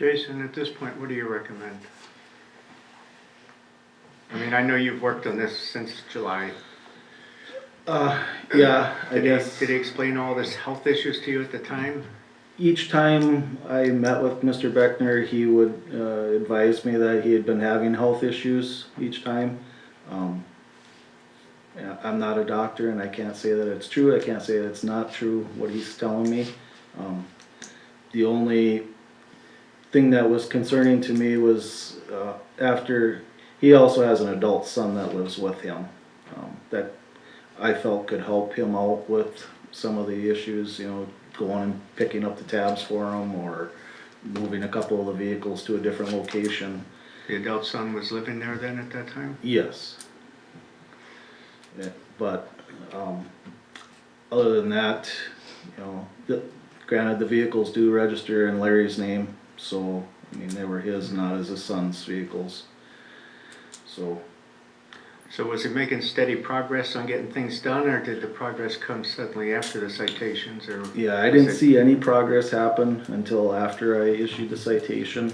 Jason, at this point, what do you recommend? I mean, I know you've worked on this since July. Yeah, I Did guess he explain all this health issues to you at the time? each time I met with Mr. Beckner, he would advise me that he had been having health issues each time. Yeah, I'm not a doctor and I can't say that it's true, I can't say that it's not true, what he's telling me. The only thing that was concerning to me was after, he also has an adult son that lives with him, that I felt could help him out with some of the issues, you know, going and picking up the tabs for him or moving a couple of the vehicles to a different location. The adult son was living there then at that time? Yes. Yeah, but other than that, you know, granted the vehicles do register in Larry's name, so I mean they were his, not as his son's vehicles. So So was he making steady progress on getting things done, or did the progress come suddenly after the citations, or? yeah, I didn't see any progress happen until after I issued the citation.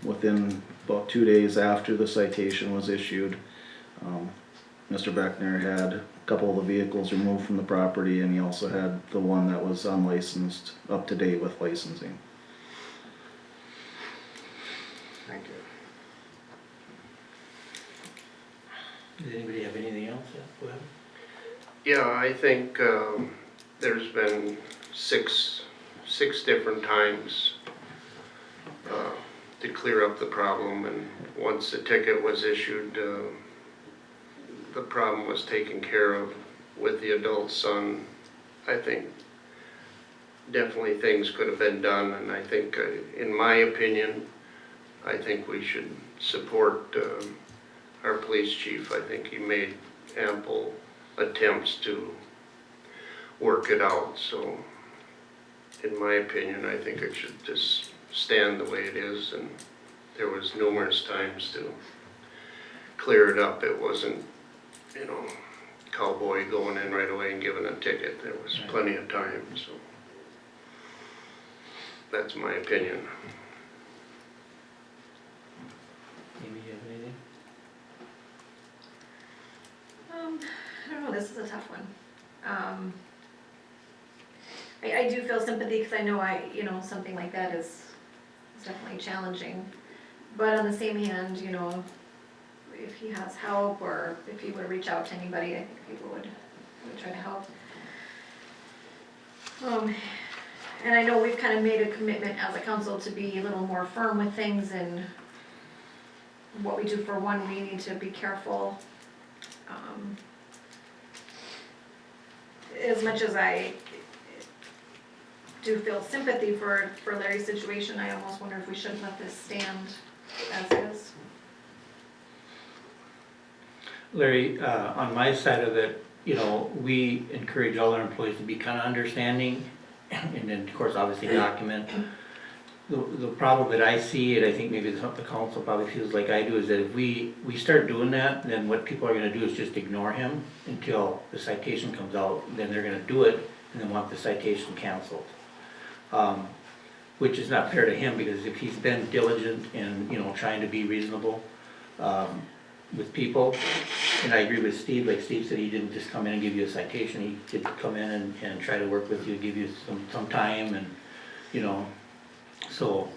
Within about 2 days after the citation was issued, Mr. Beckner had a couple of the vehicles removed from the property, and he also had the one that was unlicensed up to date with licensing. Thank you. Does anybody have anything else? Yeah, go ahead. Yeah, I think there's been six different times to clear up the problem, and once the ticket was issued, the problem was taken care of with the adult son. I think definitely things could have been done, and I think, in my opinion, I think we should support our police chief. I think he made ample attempts to work it out, so in my opinion, I think it should just stand the way it is, and there was numerous times to clear it up. It wasn't, you know, cowboy going in right away and giving a ticket. There was plenty of time, so that's my opinion. Amy, you have anything? I don't know, this is a tough one. I do feel sympathy because I know something like that is definitely challenging. But on the same hand, you know, if he has help or if he would reach out to anybody, I think people would try to help. And I know we've kind of made a commitment as a council to be a little more firm with things, and what we do for one, we need to be careful. As much as I do feel sympathy for Larry's situation, I almost wonder if we should let this stand as is. Larry, on my side of it, you know, we encourage all our employees to be kind of understanding, and then of course obviously document. The problem that I see, and I think maybe the council probably feels like I do, is that if we start doing that, then what people are gonna do is just ignore him until the citation comes out, then they're gonna do it, and then want the citation canceled. Which is not fair to him, because if he's been diligent and, you know, trying to be reasonable, with people, and I agree with Steve, like Steve said, he didn't just come in and give you a citation, he did come in and try to work with you, give you some time, and, you know, so,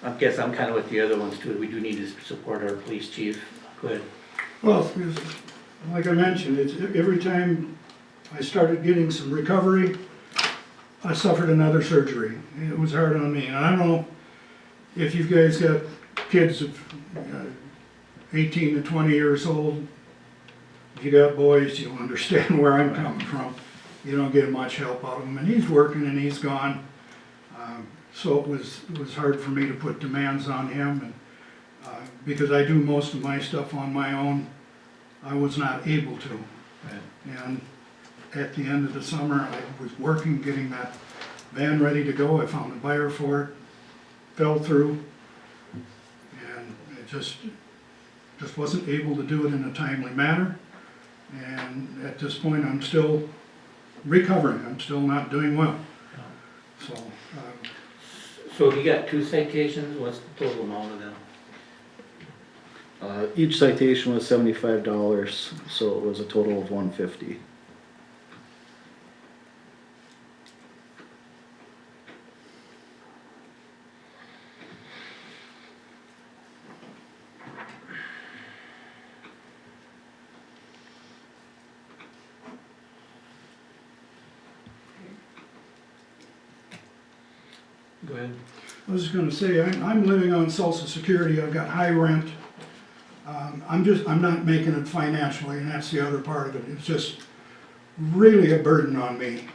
I guess I'm kind of with the other ones too, we do need to support our police chief. Go ahead. Well, like I mentioned, it's every time I started getting some recovery, I suffered another surgery. It was hard on me, and I don't know if you guys got kids of 18 to 20 years old. If you got boys, you'll understand where I'm coming from. You don't get much help out of them, and he's working and he's gone. So it was hard for me to put demands on him, and because I do most of my stuff on my own, I was not able to. Right. And at the end of the summer, I was working, getting that van ready to go. I found a buyer for it, fell through, and it just wasn't able to do it in a timely manner. And at this point, I'm still recovering. I'm still not doing well. So So he got 2 citations, what's the total amount of them? Each citation was $75, so it was a total of $150. Go ahead. I was just gonna say, I'm living on social security, I've got high rent. I'm not making it financially, and that's the other part of it, it's just really a burden on me.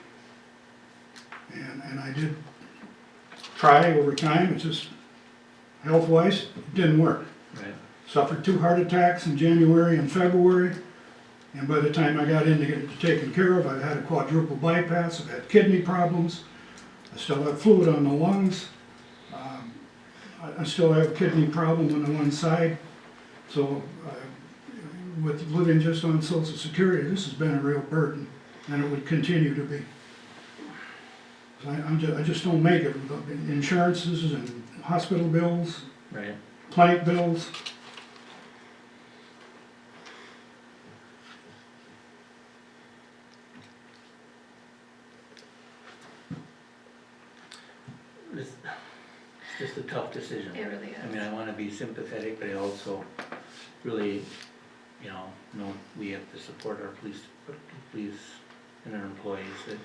And I did try over time, it's just, health-wise, it didn't work. Right. Suffered 2 heart attacks in January and February, and by the time I got in to get it taken care of, I had a quadruple bypass, I've had kidney problems, I still have fluid on the lungs, I still have a kidney problem on the one side, so with living just on social security, this has been a real burden, and it would continue to be. So I just don't make it, with insurances and hospital bills, Right. clinic bills. It's just a tough decision. It really I mean, is. I wanna be sympathetic, but I also really, know we have to support our police and our employees that